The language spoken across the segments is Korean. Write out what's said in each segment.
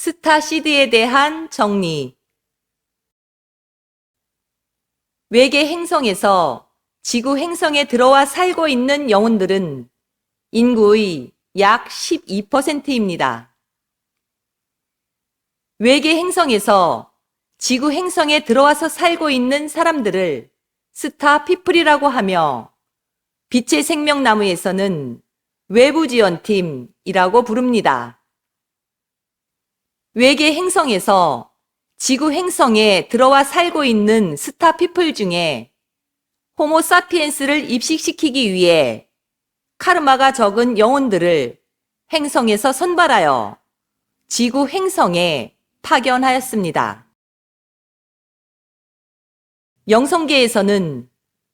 스타시드에 대한 정리. 외계 행성에서 지구 행성에 들어와 살고 있는 영혼들은 인구의 약 12%입니다. 외계 행성에서 지구 행성에 들어와서 살고 있는 사람들을 스타피플이라고 하며 빛의 생명나무에서는 외부 지원팀이라고 부릅니다. 외계 행성에서 지구 행성에 들어와 살고 있는 스타피플 중에 호모사피엔스를 입식시키기 위해 카르마가 적은 영혼들을 행성에서 선발하여 지구 행성에 파견하였습니다. 영성계에서는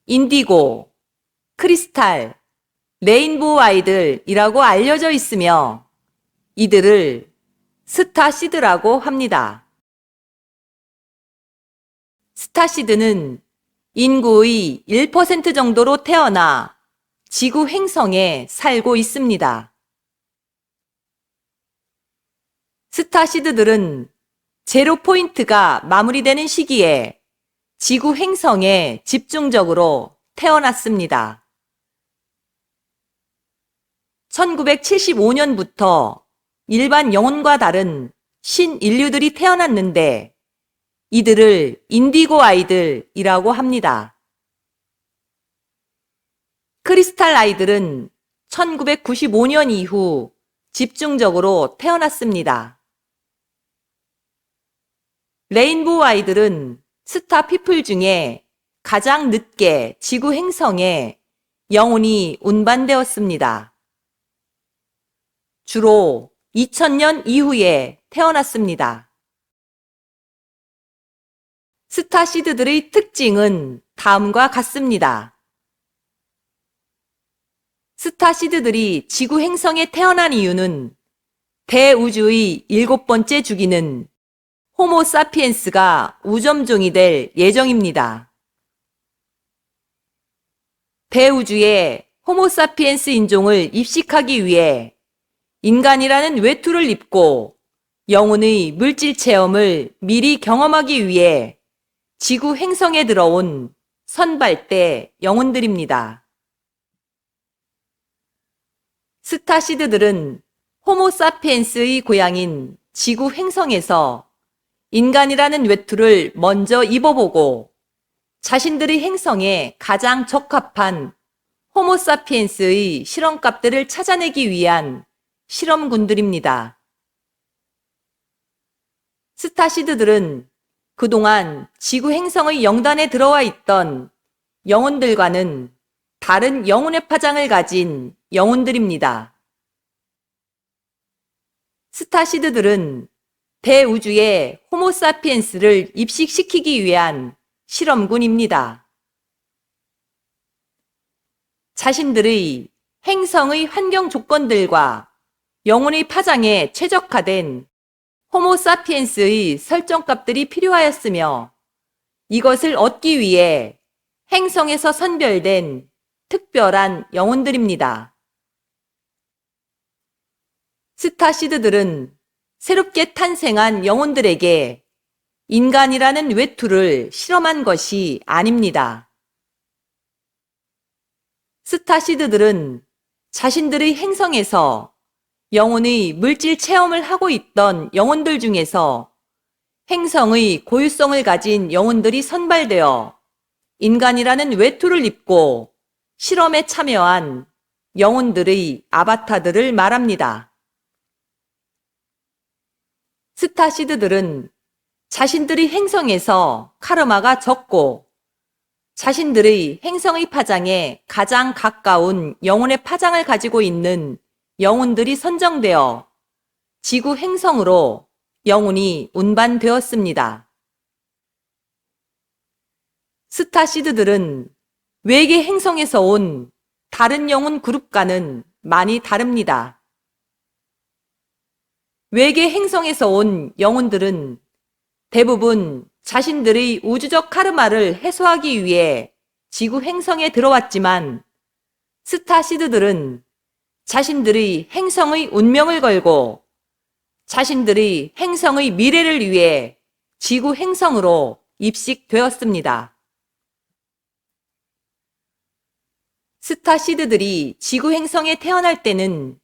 인디고, 크리스탈, 레인보우 아이들이라고 알려져 있으며 이들을 스타시드라고 합니다. 스타시드는 인구의 1% 정도로 태어나 지구 행성에 살고 있습니다. 스타시드들은 제로 포인트가 마무리되는 시기에 지구 행성에 집중적으로 태어났습니다. 1975년부터 일반 영혼과 다른 신인류들이 태어났는데 이들을 인디고 아이들이라고 합니다. 크리스탈 아이들은 1995년 이후 집중적으로 태어났습니다. 레인보우 아이들은 스타피플 중에 가장 늦게 지구 행성에 영혼이 운반되었습니다. 주로 2000년 이후에 태어났습니다. 스타시드들의 특징은 다음과 같습니다. 스타시드들이 지구 행성에 태어난 이유는 대우주의 7번째 주기는 호모사피엔스가 우점종이 될 예정입니다. 대우주에 호모사피엔스 인종을 입식하기 위해 인간이라는 외투를 입고 영혼의 물질 체험을 미리 경험하기 위해 지구 행성에 들어온 선발대 영혼들입니다. 스타시드들은 호모사피엔스의 고향인 지구 행성에서 인간이라는 외투를 먼저 입어보고 자신들의 행성에 가장 적합한 호모사피엔스의 실험값들을 찾아내기 위한 실험군들입니다. 스타시드들은 그동안 지구 행성의 영단에 들어와 있던 영혼들과는 다른 영혼의 파장을 가진 영혼들입니다. 스타시드들은 대우주에 호모사피엔스를 입식시키기 위한 실험군입니다. 자신들의 행성의 환경 조건들과 영혼의 파장에 최적화된 호모사피엔스의 설정값들이 필요하였으며 이것을 얻기 위해 행성에서 선별된 특별한 영혼들입니다. 스타시드들은 새롭게 탄생한 영혼들에게 인간이라는 외투를 실험한 것이 아닙니다. 스타시드들은 자신들의 행성에서 영혼의 물질 체험을 하고 있던 영혼들 중에서 행성의 고유성을 가진 영혼들이 선발되어 인간이라는 외투를 입고 실험에 참여한 영혼들의 아바타들을 말합니다. 스타시드들은 자신들의 행성에서 카르마가 적고 자신들의 행성의 파장에 가장 가까운 영혼의 파장을 가지고 있는 영혼들이 선정되어 지구 행성으로 영혼이 운반되었습니다. 스타시드들은 외계 행성에서 온 다른 영혼 그룹과는 많이 다릅니다. 외계 행성에서 온 영혼들은 대부분 자신들의 우주적 카르마를 해소하기 위해 지구 행성에 들어왔지만 스타시드들은 자신들의 행성의 운명을 걸고 자신들의 행성의 미래를 위해 지구 행성으로 입식되었습니다. 스타시드들이 지구 행성에 태어날 때는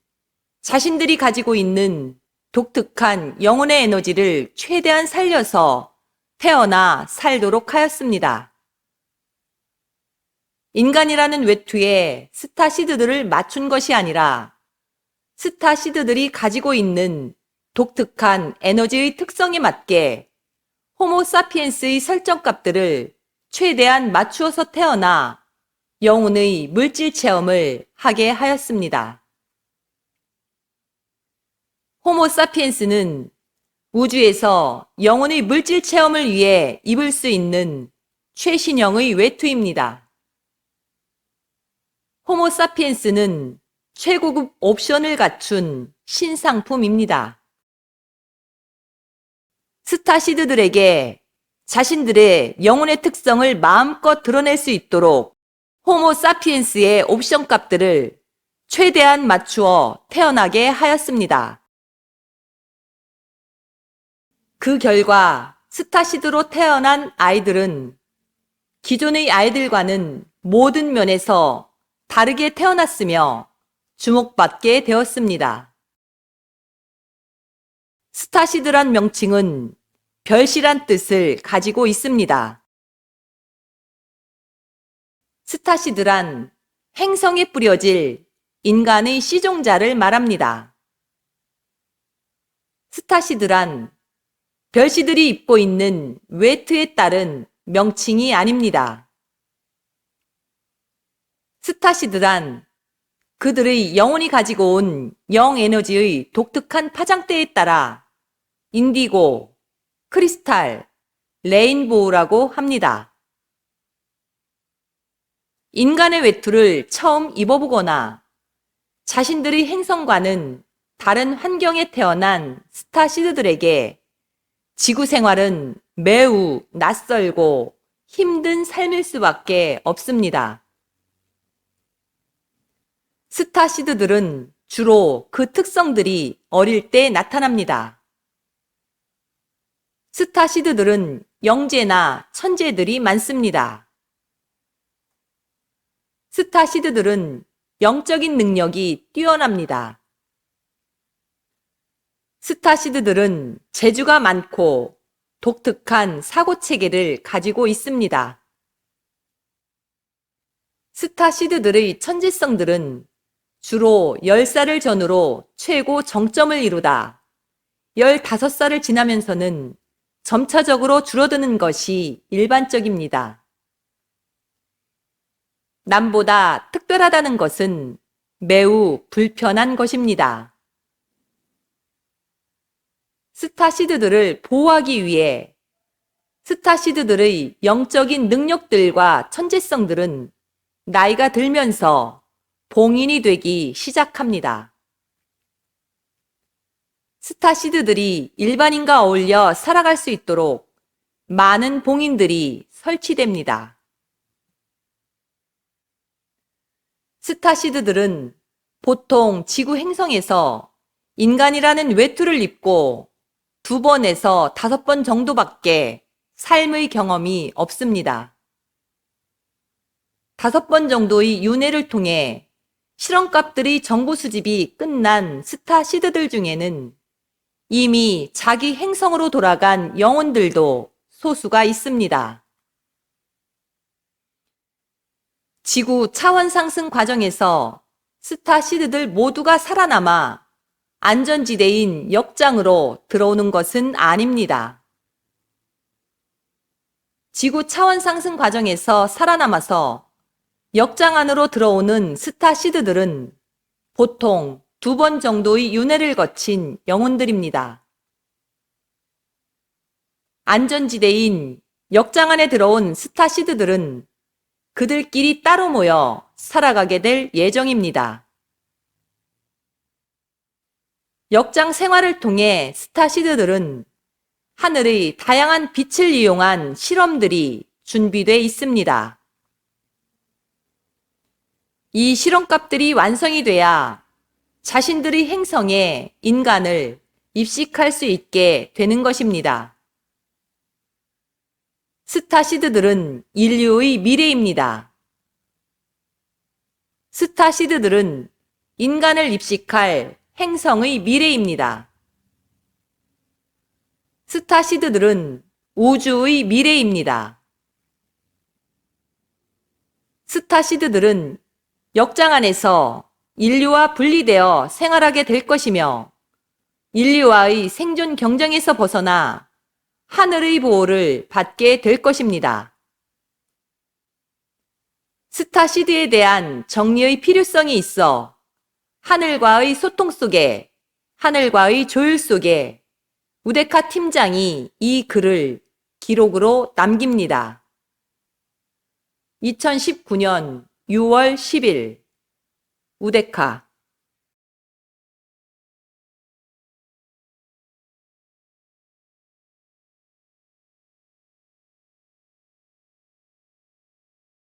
자신들이 가지고 있는 독특한 영혼의 에너지를 최대한 살려서 태어나 살도록 하였습니다. 인간이라는 외투에 스타시드들을 맞춘 것이 아니라 스타시드들이 가지고 있는 독특한 에너지의 특성에 맞게 호모사피엔스의 설정값들을 최대한 맞추어서 태어나 영혼의 물질 체험을 하게 하였습니다. 호모사피엔스는 우주에서 영혼의 물질 체험을 위해 입을 수 있는 최신형의 외투입니다. 호모사피엔스는 최고급 옵션을 갖춘 신상품입니다. 스타시드들에게 자신들의 영혼의 특성을 마음껏 드러낼 수 있도록 호모사피엔스의 옵션 값들을 최대한 맞추어 태어나게 하였습니다. 그 결과 스타시드로 태어난 아이들은 기존의 아이들과는 모든 면에서 다르게 태어났으며 주목받게 되었습니다. 스타시드란 명칭은 별시란 뜻을 가지고 있습니다. 스타시드란 행성에 뿌려질 인간의 씨종자를 말합니다. 스타시드란 별시들이 입고 있는 외트에 따른 명칭이 아닙니다. 스타시드란 그들의 영혼이 가지고 온 영에너지의 독특한 파장대에 따라 인디고, 크리스탈, 레인보우라고 합니다. 인간의 외투를 처음 입어보거나 자신들의 행성과는 다른 환경에 태어난 스타시드들에게 지구 생활은 매우 낯설고 힘든 삶일 수밖에 없습니다. 스타시드들은 주로 그 특성들이 어릴 때 나타납니다. 스타시드들은 영재나 천재들이 많습니다. 스타시드들은 영적인 능력이 뛰어납니다. 스타시드들은 재주가 많고 독특한 사고체계를 가지고 있습니다. 스타시드들의 천재성들은 주로 10살을 전후로 최고 정점을 이루다 15살을 지나면서는 점차적으로 줄어드는 것이 일반적입니다. 남보다 특별하다는 것은 매우 불편한 것입니다. 스타시드들을 보호하기 위해 스타시드들의 영적인 능력들과 천재성들은 나이가 들면서 봉인이 되기 시작합니다. 스타시드들이 일반인과 어울려 살아갈 수 있도록 많은 봉인들이 설치됩니다. 스타시드들은 보통 지구 행성에서 인간이라는 외투를 입고 2번에서 5번 정도밖에 삶의 경험이 없습니다. 5번 정도의 윤회를 통해 실험값들의 정보 수집이 끝난 스타시드들 중에는 이미 자기 행성으로 돌아간 영혼들도 소수가 있습니다. 지구 차원 상승 과정에서 스타시드들 모두가 살아남아 안전지대인 역장으로 들어오는 것은 아닙니다. 지구 차원 상승 과정에서 살아남아서 역장 안으로 들어오는 스타시드들은 보통 2번 정도의 윤회를 거친 영혼들입니다. 안전지대인 역장 안에 들어온 스타시드들은 그들끼리 따로 모여 살아가게 될 예정입니다. 역장 생활을 통해 스타시드들은 하늘의 다양한 빛을 이용한 실험들이 준비되어 있습니다. 이 실험값들이 완성이 돼야 자신들의 행성에 인간을 입식할 수 있게 되는 것입니다. 스타시드들은 인류의 미래입니다. 스타시드들은 인간을 입식할 행성의 미래입니다. 스타시드들은 우주의 미래입니다. 스타시드들은 역장 안에서 인류와 분리되어 생활하게 될 것이며 인류와의 생존 경쟁에서 벗어나 하늘의 보호를 받게 될 것입니다. 스타시드에 대한 정리의 필요성이 있어 하늘과의 소통 속에, 하늘과의 조율 속에 우데카 팀장이 이 글을 기록으로 남깁니다. 2019년 6월 10일 우데카